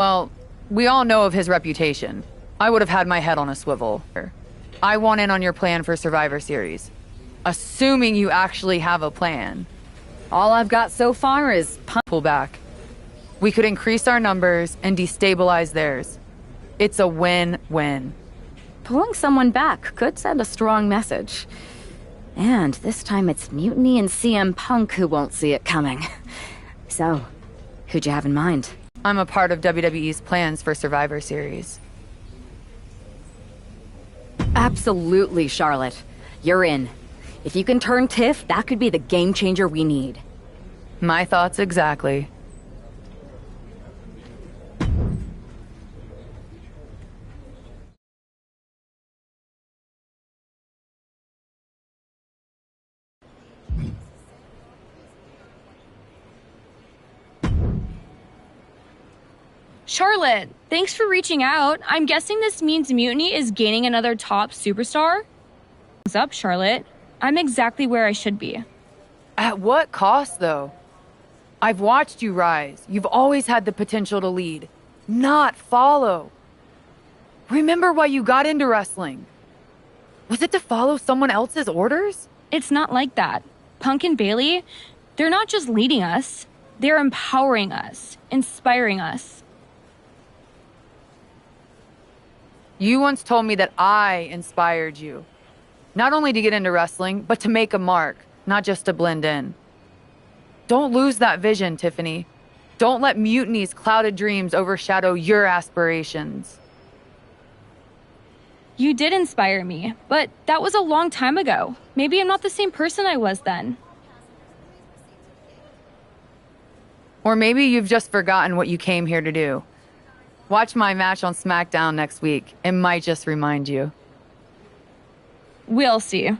Well, we all know of his reputation. I would have had my head on a swivel. I want in on your plan for Survivor Series. Assuming you actually have a plan. All I've got so far is Pull back. We could increase our numbers and destabilize theirs. It's a win-win. pulling someone back could send a strong message. And this time it's Mutiny and CM Punk who won't see it coming. So, who'd you have in mind? I'm a part of WWE's plans for Survivor Series. Absolutely, Charlotte. You're in. If you can turn Tiff, that could be the game changer we need. My thoughts exactly. Charlotte, thanks for reaching out. I'm guessing this means Mutiny is gaining another top superstar? What's up, Charlotte? I'm exactly where I should be. At what cost, though? I've watched you rise. You've always had the potential to lead, not follow. Remember why you got into wrestling. Was it to follow someone else's orders? It's not like that. Punk and Bailey, they're not just leading us. They're empowering us, inspiring us. You once told me that I inspired you. Not only to get into wrestling, but to make a mark, not just to blend in. Don't lose that vision, Tiffany. Don't let Mutiny's clouded dreams overshadow your aspirations. You did inspire me, but that was a long time ago. Maybe I'm not the same person I was then. Or maybe you've just forgotten what you came here to do. Watch my match on SmackDown next week. It might just remind you. We'll see.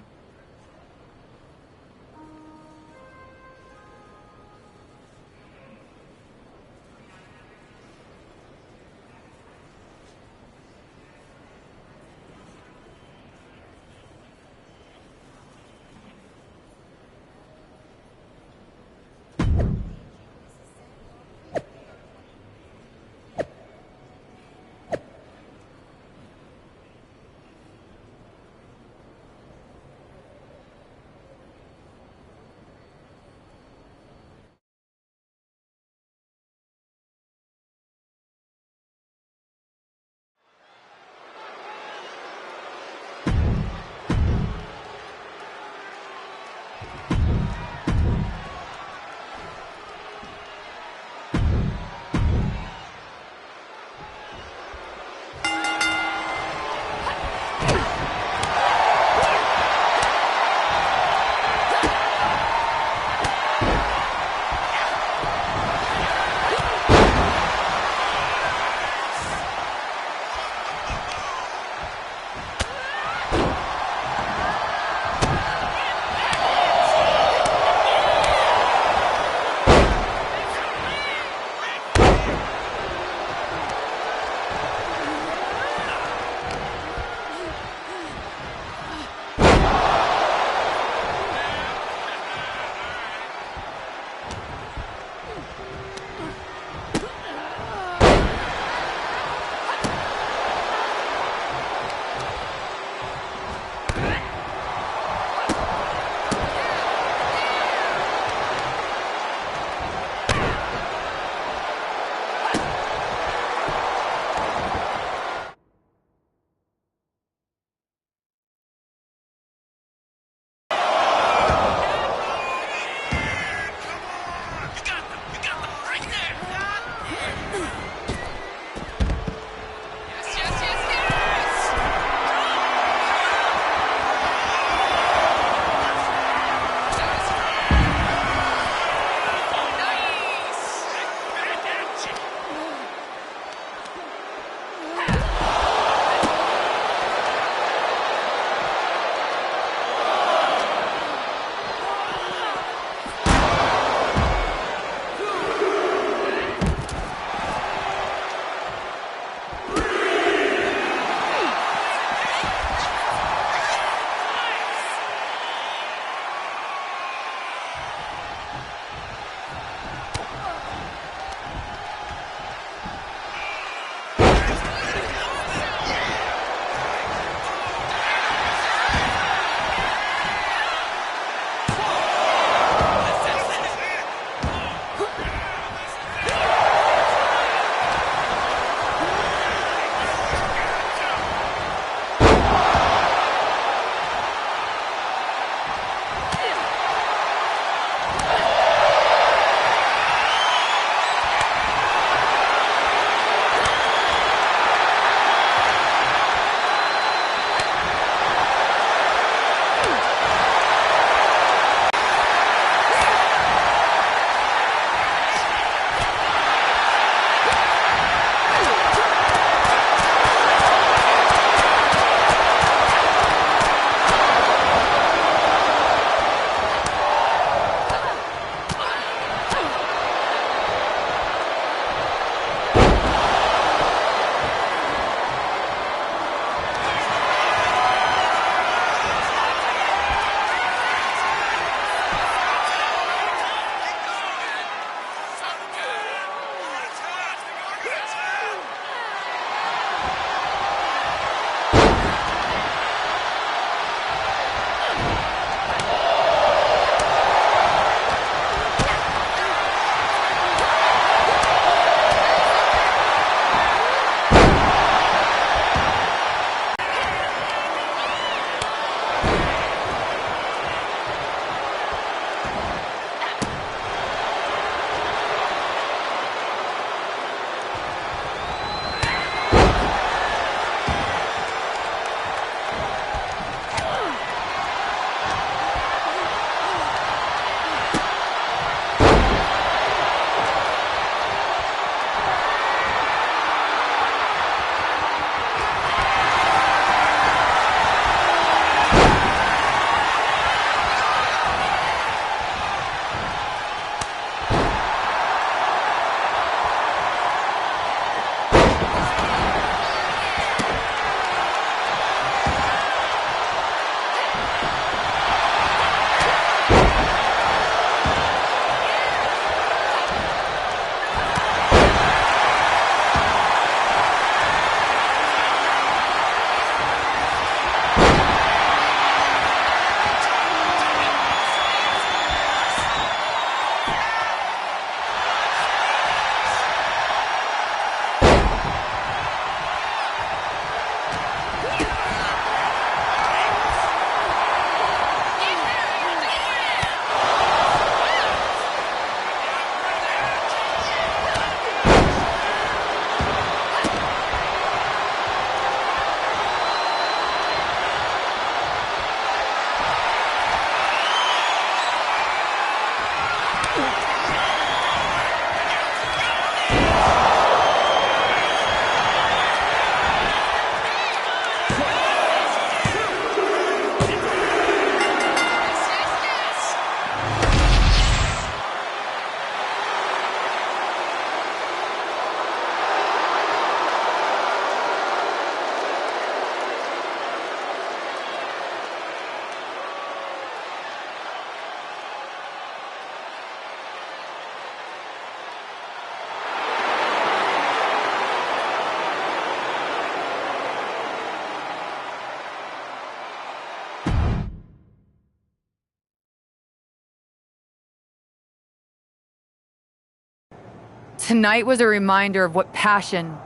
Tonight was a reminder of what passion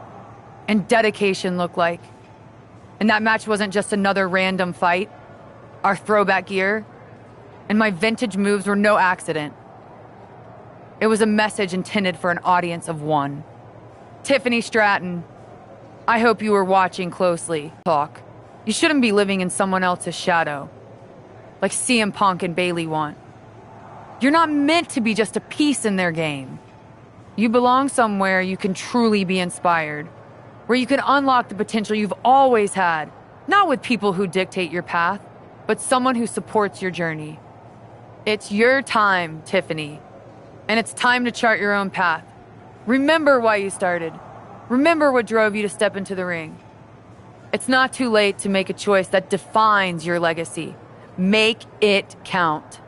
and dedication look like. And that match wasn't just another random fight. Our throwback gear and my vintage moves were no accident. It was a message intended for an audience of one. Tiffany Stratton, I hope you were watching closely. Talk. You shouldn't be living in someone else's shadow, like CM Punk and Bayley want. You're not meant to be just a piece in their game. You belong somewhere you can truly be inspired, where you can unlock the potential you've always had, not with people who dictate your path, but someone who supports your journey. It's your time, Tiffany, and it's time to chart your own path. Remember why you started. Remember what drove you to step into the ring. It's not too late to make a choice that defines your legacy. Make it count.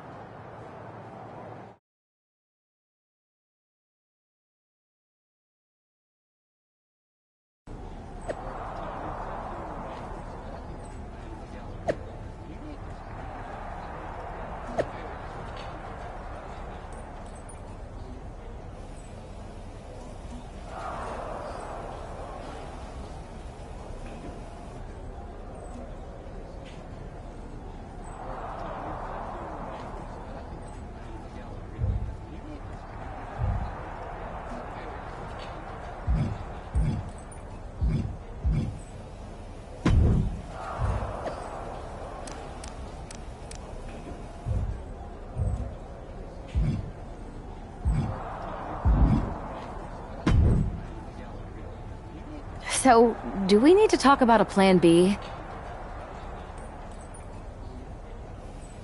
So, do we need to talk about a plan B?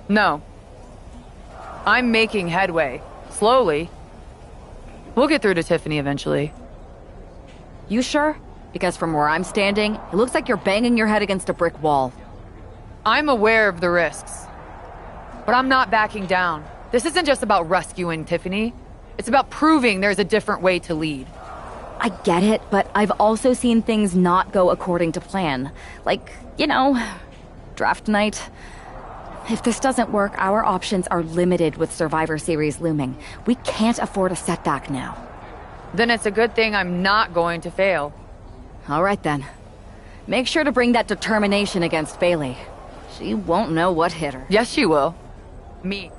No. I'm making headway. Slowly. We'll get through to Tiffany eventually. You sure? Because from where I'm standing, it looks like you're banging your head against a brick wall. I'm aware of the risks, but I'm not backing down. This isn't just about rescuing Tiffany. It's about proving there's a different way to lead. I get it, but I've also seen things not go according to plan. Like, draft night. If this doesn't work, our options are limited with Survivor Series looming. We can't afford a setback now. Then it's a good thing I'm not going to fail. All right then. Make sure to bring that determination against Bayley. She won't know what hit her. Yes, she will. Me.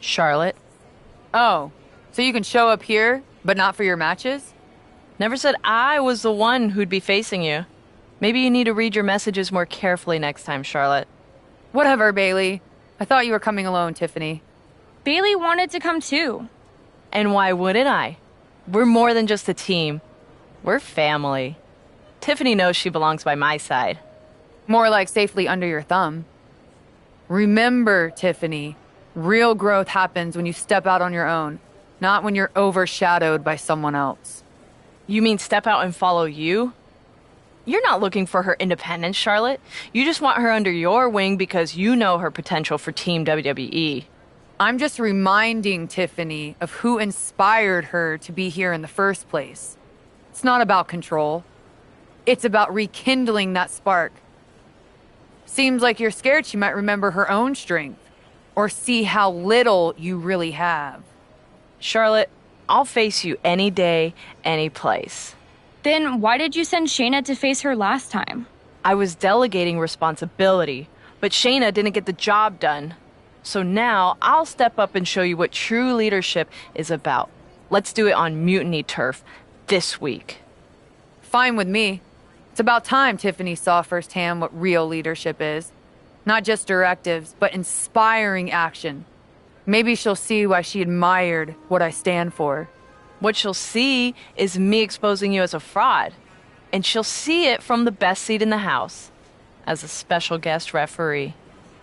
Charlotte. Oh, so you can show up here, but not for your matches? Never said I was the one who'd be facing you. Maybe you need to read your messages more carefully next time, Charlotte. Whatever, Bailey. I thought you were coming alone, Tiffany. Bailey wanted to come too. And why wouldn't I? We're more than just a team. We're family. Tiffany knows she belongs by my side. More like safely under your thumb. Remember, Tiffany, real growth happens when you step out on your own, not when you're overshadowed by someone else. You mean step out and follow you? You're not looking for her independence, Charlotte. You just want her under your wing because you know her potential for Team WWE. I'm just reminding Tiffany of who inspired her to be here in the first place. It's not about control. It's about rekindling that spark. Seems like you're scared she might remember her own strength or see how little you really have. Charlotte, I'll face you any day, any place. Then why did you send Shayna to face her last time? I was delegating responsibility, but Shayna didn't get the job done. So now I'll step up and show you what true leadership is about. Let's do it on Mutiny turf this week. Fine with me. It's about time Tiffany saw firsthand what real leadership is. Not just directives, but inspiring action. Maybe she'll see why she admired what I stand for. What she'll see is me exposing you as a fraud. And she'll see it from the best seat in the house, as a special guest referee.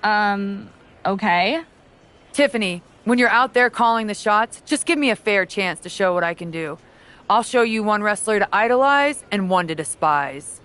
Okay. Tiffany, when you're out there calling the shots, just give me a fair chance to show what I can do. I'll show you one wrestler to idolize and one to despise.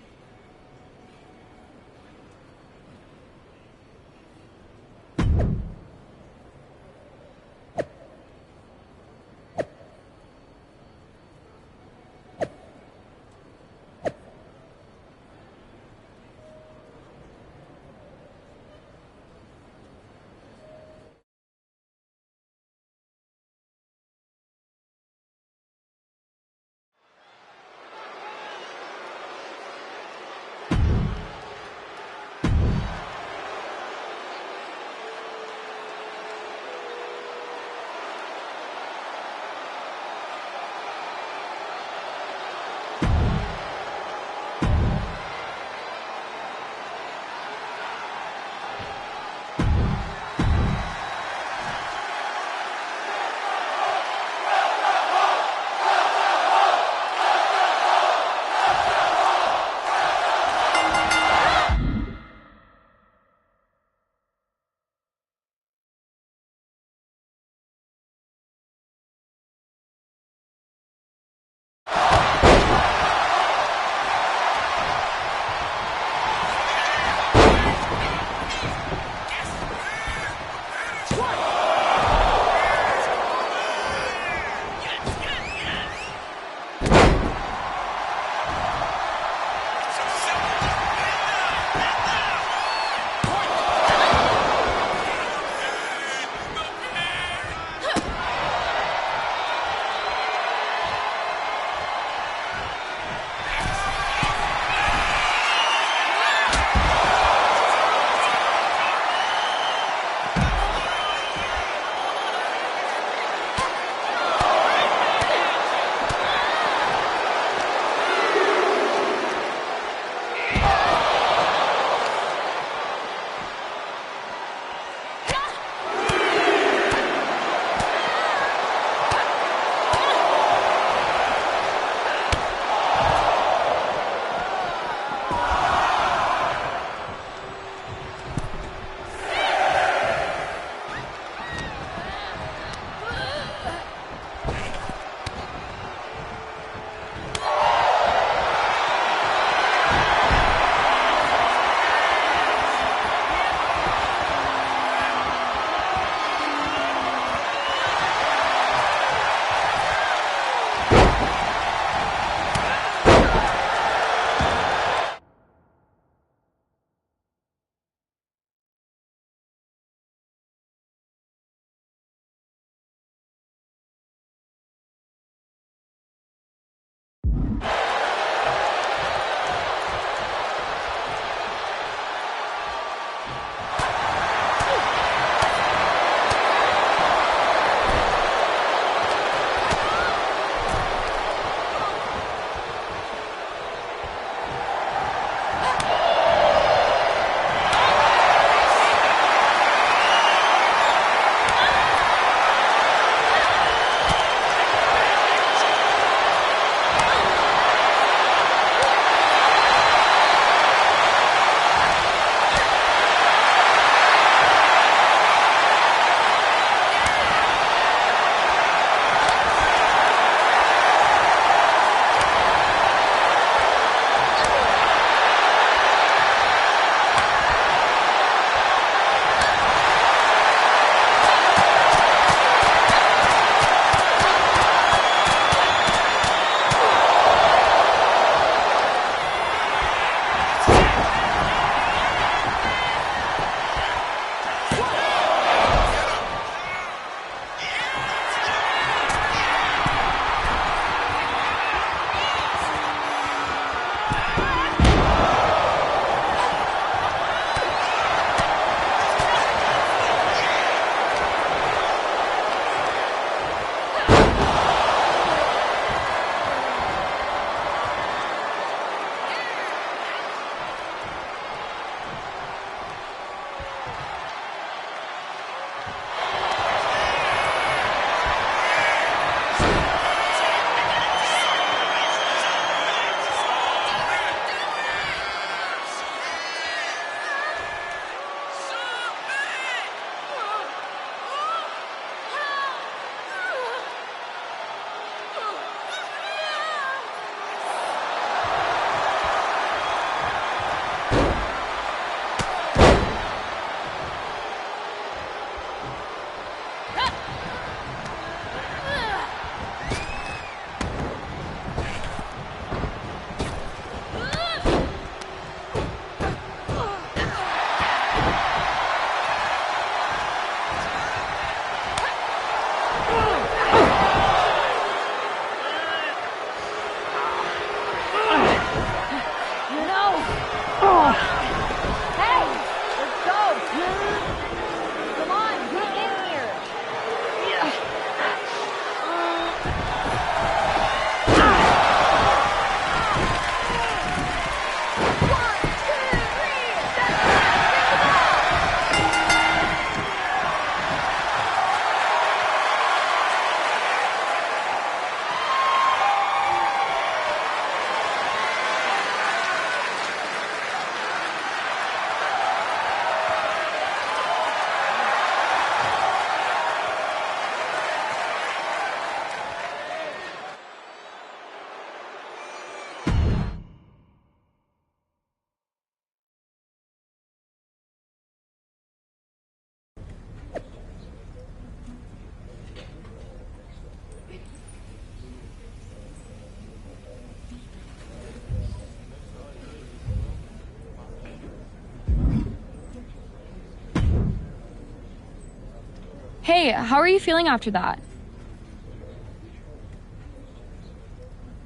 Hey, how are you feeling after that?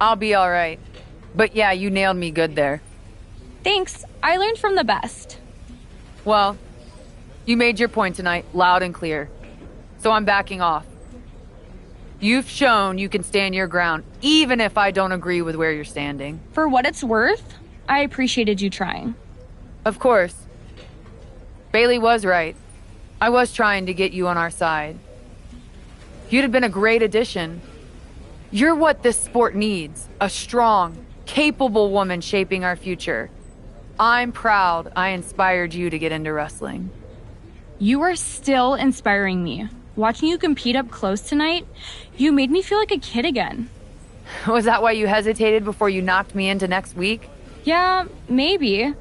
I'll be all right. But yeah, you nailed me good there. Thanks. I learned from the best. Well, you made your point tonight, loud and clear. So I'm backing off. You've shown you can stand your ground, even if I don't agree with where you're standing. For what it's worth, I appreciated you trying. Of course. Bailey was right. I was trying to get you on our side. You'd have been a great addition. You're what this sport needs. A strong, capable woman shaping our future. I'm proud I inspired you to get into wrestling. You are still inspiring me. Watching you compete up close tonight, you made me feel like a kid again. Was that why you hesitated before you knocked me into next week? Yeah, maybe.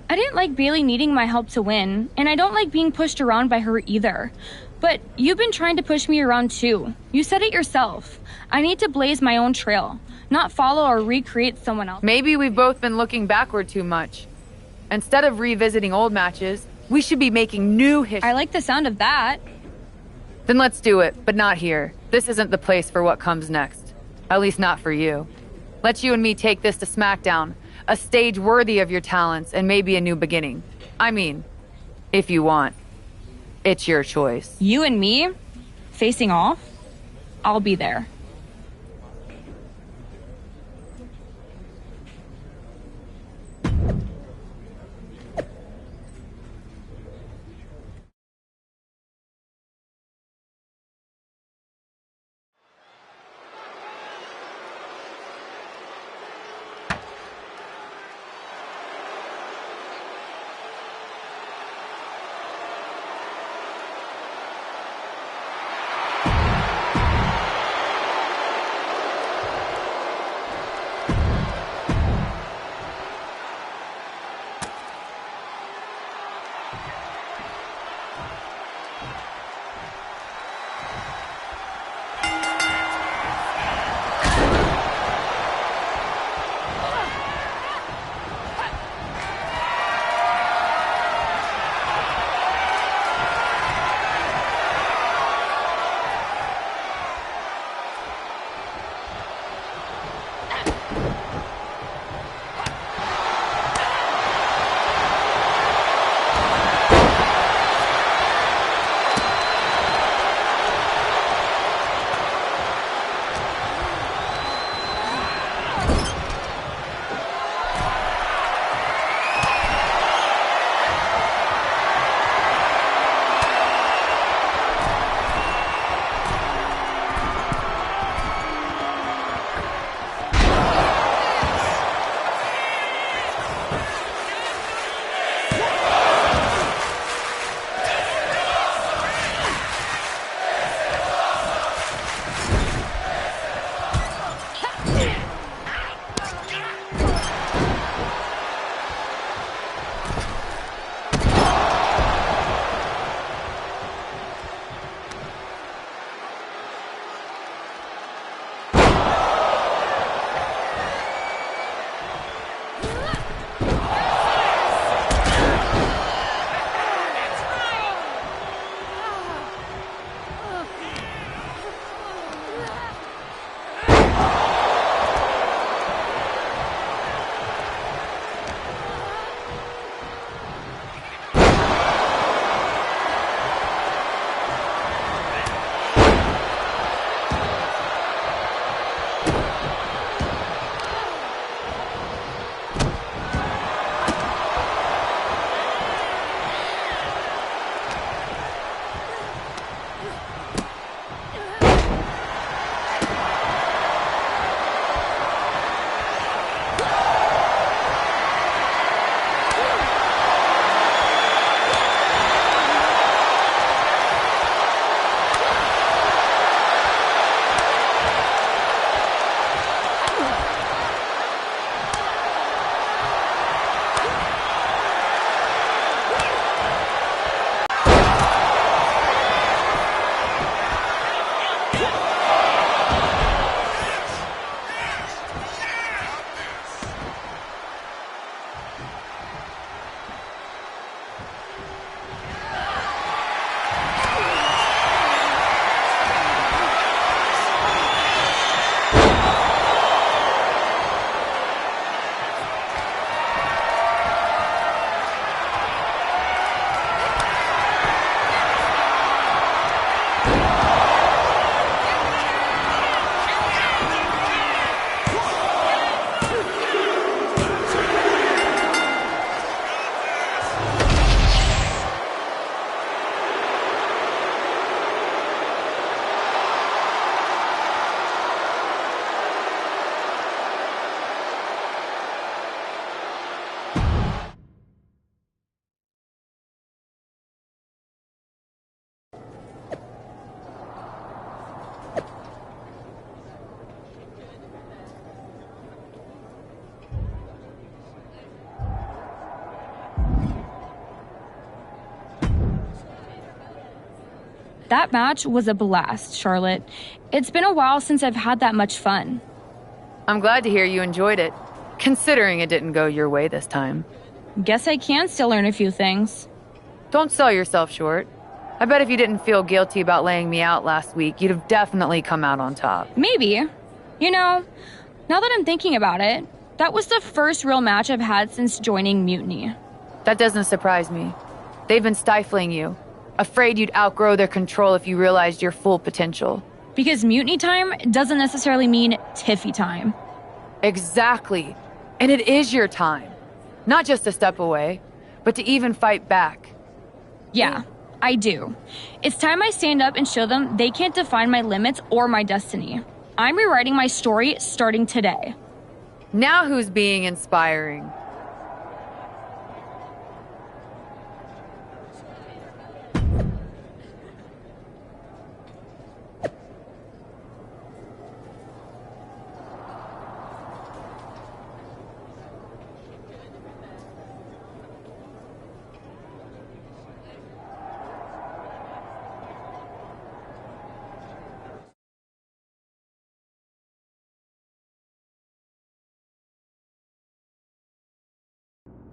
I didn't like Bailey needing my help to win, and I don't like being pushed around by her either. But you've been trying to push me around too. You said it yourself. I need to blaze my own trail, not follow or recreate someone else. Maybe we've both been looking backward too much. Instead of revisiting old matches, we should be making new history. I like the sound of that. Then let's do it, but not here. This isn't the place for what comes next. At least not for you. Let you and me take this to SmackDown, a stage worthy of your talents and maybe a new beginning. I mean, if you want. It's your choice. You and me? Facing off? I'll be there. That match was a blast, Charlotte. It's been a while since I've had that much fun. I'm glad to hear you enjoyed it, considering it didn't go your way this time. Guess I can still learn a few things. Don't sell yourself short. I bet if you didn't feel guilty about laying me out last week, you'd have definitely come out on top. Maybe. You know, now that I'm thinking about it, that was the first real match I've had since joining Mutiny. That doesn't surprise me. They've been stifling you, afraid you'd outgrow their control if you realized your full potential. Because Mutiny time doesn't necessarily mean Tiffy time. Exactly. And it is your time. Not just a step away, but to even fight back. Yeah, I do. It's time I stand up and show them they can't define my limits or my destiny. I'm rewriting my story starting today. Now who's being inspiring?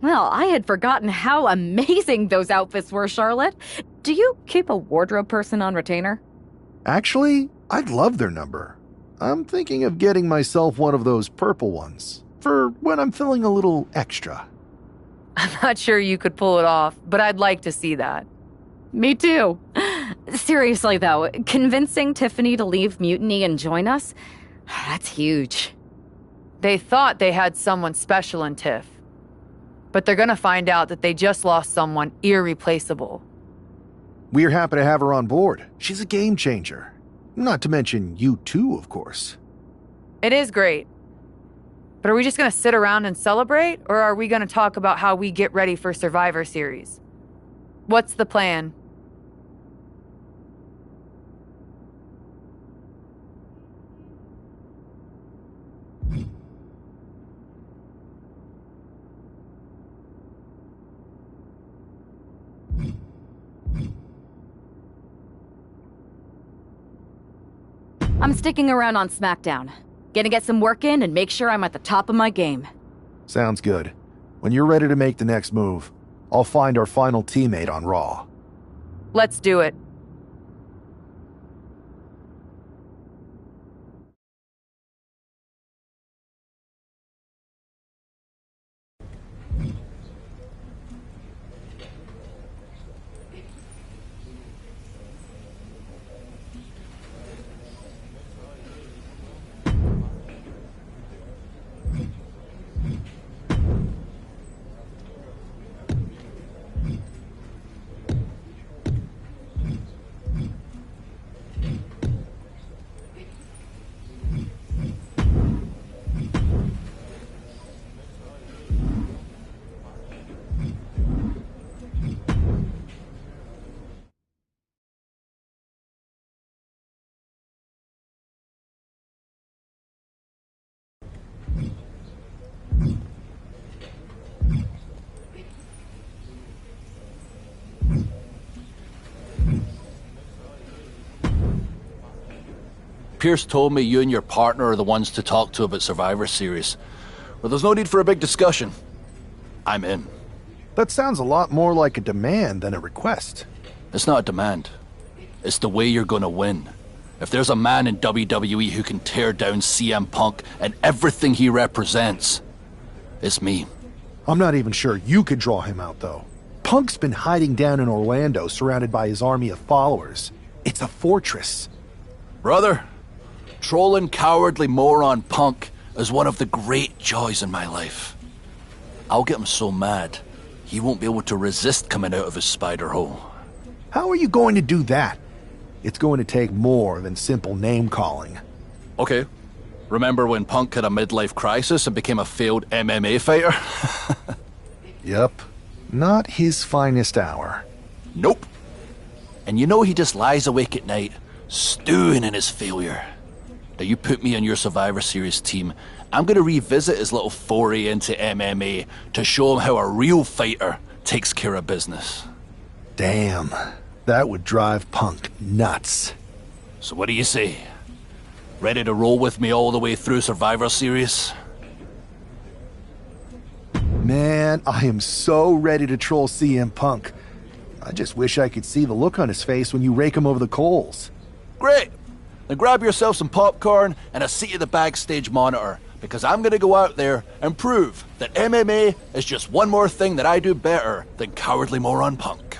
Well, I had forgotten how amazing those outfits were, Charlotte. Do you keep a wardrobe person on retainer? Actually, I'd love their number. I'm thinking of getting myself one of those purple ones, for when I'm feeling a little extra. I'm not sure you could pull it off, but I'd like to see that. Me too. Seriously, though, convincing Tiffany to leave Mutiny and join us? That's huge. They thought they had someone special in Tiff. But they're gonna find out that they just lost someone irreplaceable. We're happy to have her on board. She's a game changer. Not to mention you too, of course. It is great. But are we just gonna sit around and celebrate, or are we gonna talk about how we get ready for Survivor Series? What's the plan? I'm sticking around on SmackDown. Gonna get some work in and make sure I'm at the top of my game. Sounds good. When you're ready to make the next move, I'll find our final teammate on Raw. Let's do it. Pierce told me you and your partner are the ones to talk to about Survivor Series. Well, there's no need for a big discussion. I'm in. That sounds a lot more like a demand than a request. It's not a demand. It's the way you're gonna win. If there's a man in WWE who can tear down CM Punk and everything he represents, it's me. I'm not even sure you could draw him out, though. Punk's been hiding down in Orlando, surrounded by his army of followers. It's a fortress. Brother, trolling cowardly moron Punk is one of the great joys in my life. I'll get him so mad, he won't be able to resist coming out of his spider hole. How are you going to do that? It's going to take more than simple name-calling. Okay. Remember when Punk had a midlife crisis and became a failed MMA fighter? Yep. Not his finest hour. Nope. And you know he just lies awake at night, stewing in his failure. Now you put me on your Survivor Series team, I'm gonna revisit his little foray into MMA to show him how a real fighter takes care of business. Damn. That would drive Punk nuts. So what do you say? Ready to roll with me all the way through Survivor Series? Man, I am so ready to troll CM Punk. I just wish I could see the look on his face when you rake him over the coals. Great! Then grab yourself some popcorn and a seat at the backstage monitor, because I'm gonna go out there and prove that MMA is just one more thing that I do better than cowardly moron Punk.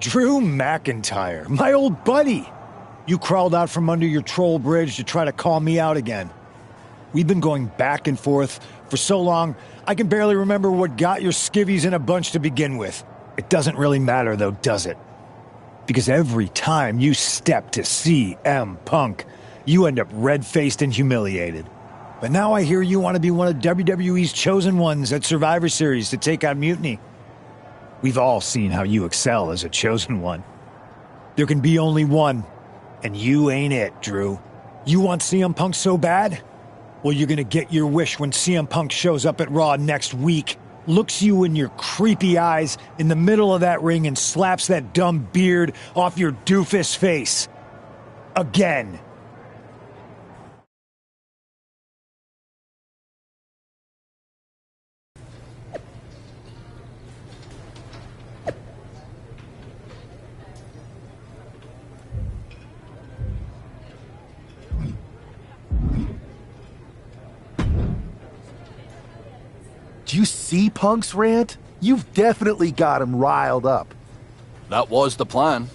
Drew McIntyre, my old buddy. You crawled out from under your troll bridge to try to call me out again. We've been going back and forth for so long, I can barely remember what got your skivvies in a bunch to begin with. It doesn't really matter though, does it? Because every time you step to CM Punk, you end up red-faced and humiliated. But now I hear you want to be one of WWE's chosen ones at Survivor Series to take on Mutiny. We've all seen how you excel as a chosen one. There can be only one, and you ain't it, Drew. You want CM Punk so bad? Well, you're gonna get your wish when CM Punk shows up at Raw next week, looks you in your creepy eyes in the middle of that ring and slaps that dumb beard off your doofus face. Again. Do you see Punk's rant? You've definitely got him riled up. That was the plan.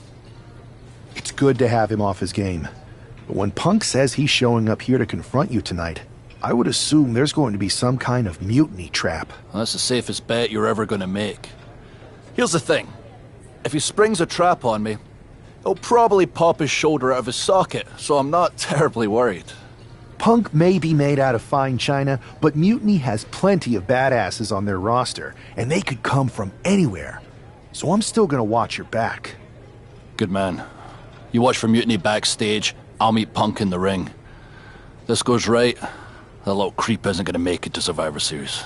It's good to have him off his game. But when Punk says he's showing up here to confront you tonight, I would assume there's going to be some kind of mutiny trap. That's the safest bet you're ever going to make. Here's the thing. If he springs a trap on me, he'll probably pop his shoulder out of his socket, so I'm not terribly worried. Punk may be made out of fine china, but Mutiny has plenty of badasses on their roster, and they could come from anywhere. So I'm still gonna watch your back. Good man. You watch for Mutiny backstage, I'll meet Punk in the ring. This goes right, that little creep isn't gonna make it to Survivor Series.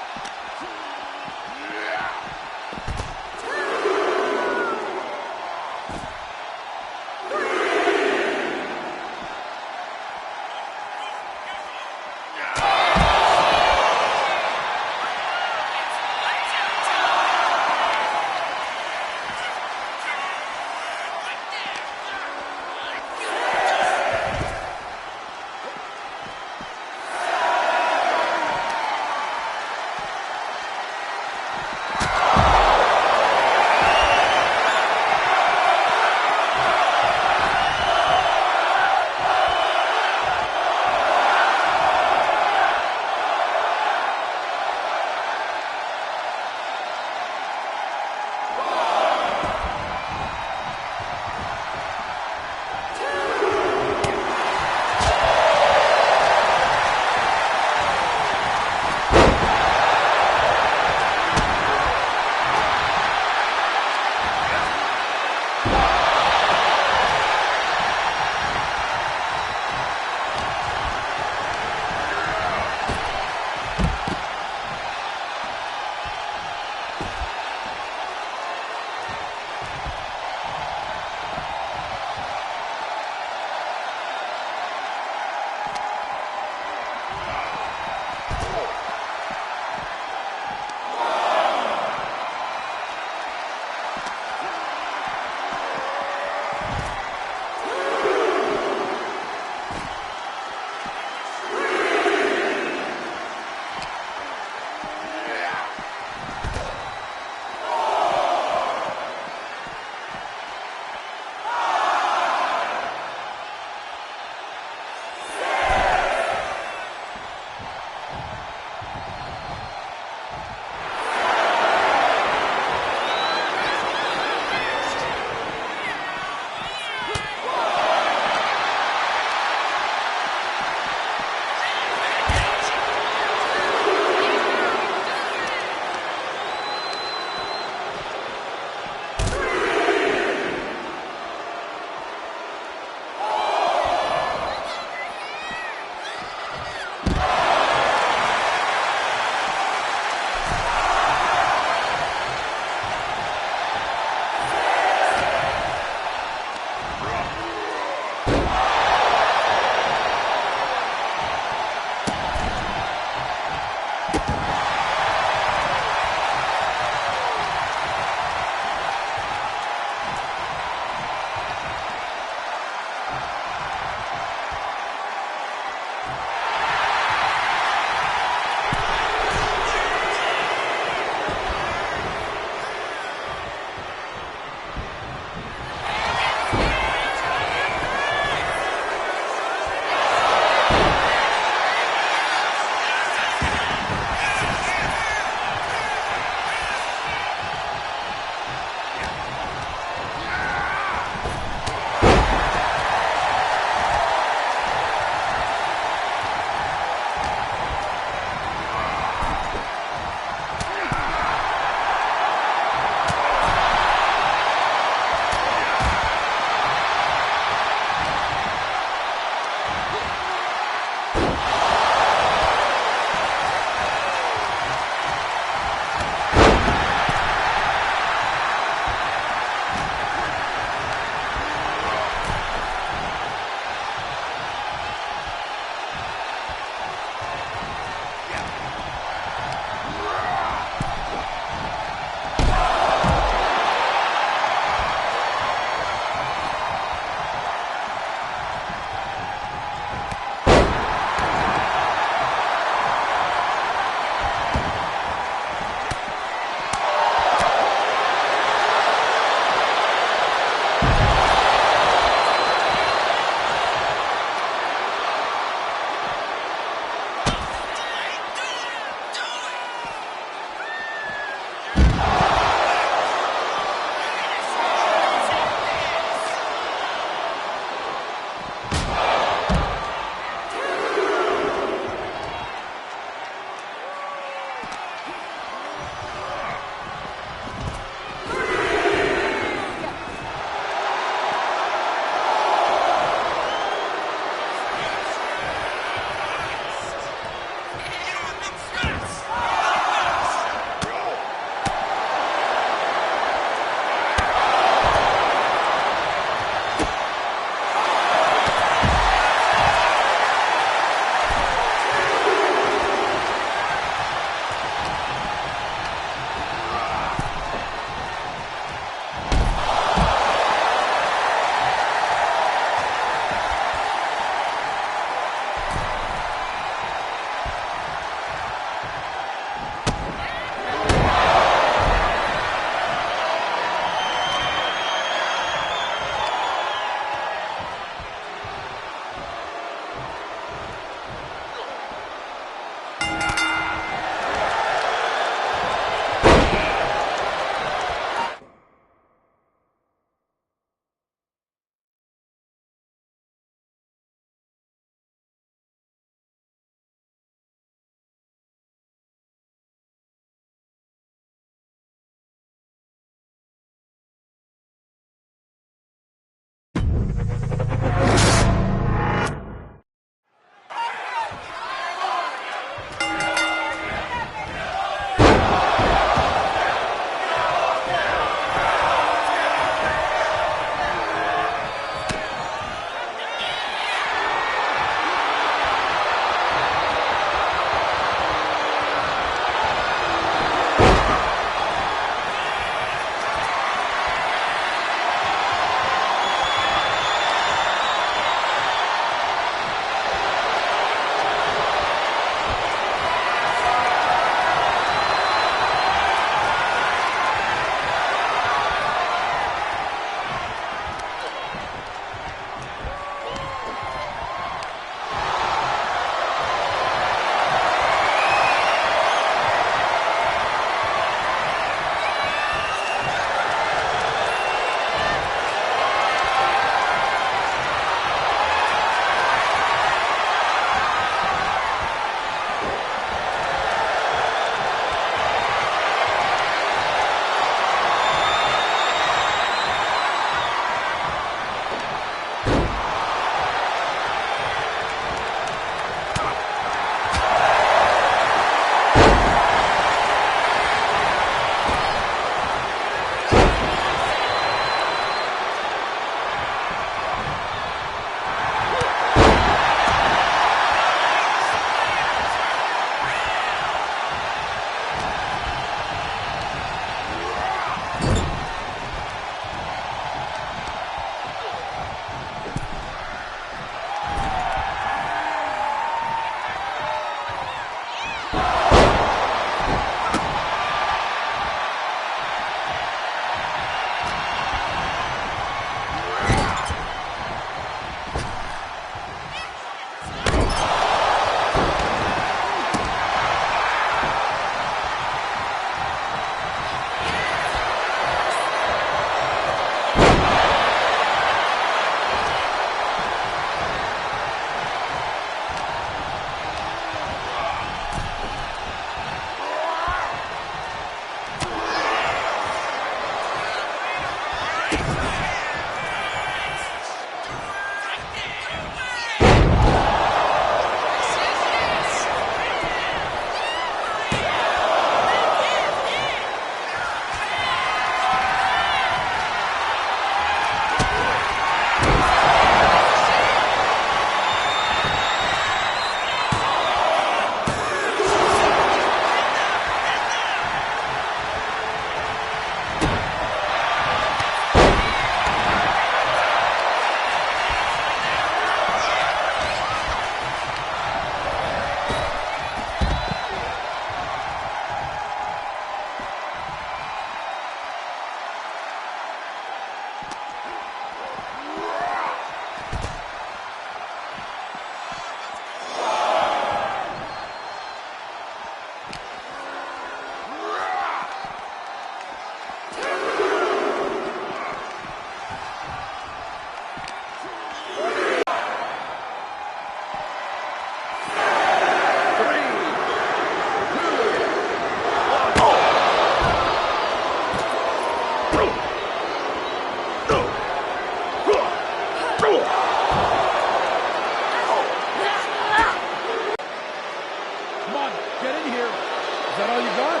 that all you got?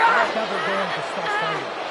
I'll never going to stop fighting.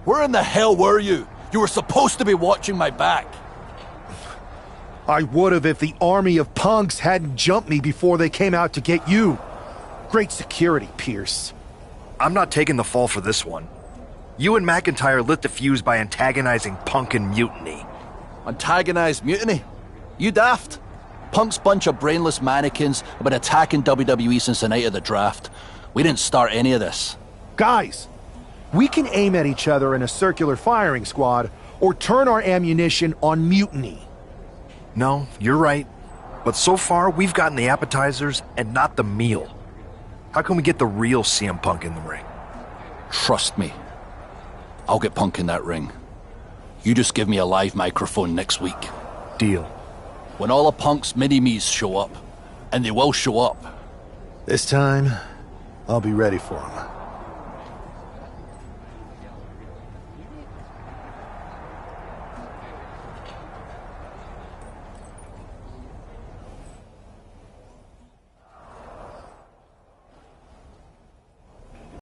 Where in the hell were you? You were supposed to be watching my back. I would have if the army of punks hadn't jumped me before they came out to get you. Great security, Pierce. I'm not taking the fall for this one. You and McIntyre lit the fuse by antagonizing Punk and Mutiny. Antagonized Mutiny? You daft? Punk's bunch of brainless mannequins have been attacking WWE since the night of the draft. We didn't start any of this. Guys, we can aim at each other in a circular firing squad or turn our ammunition on Mutiny. No, you're right. But so far, we've gotten the appetizers and not the meal. How can we get the real CM Punk in the ring? Trust me. I'll get Punk in that ring. You just give me a live microphone next week. Deal. When all of Punk's mini-me's show up, and they will show up. This time, I'll be ready for them.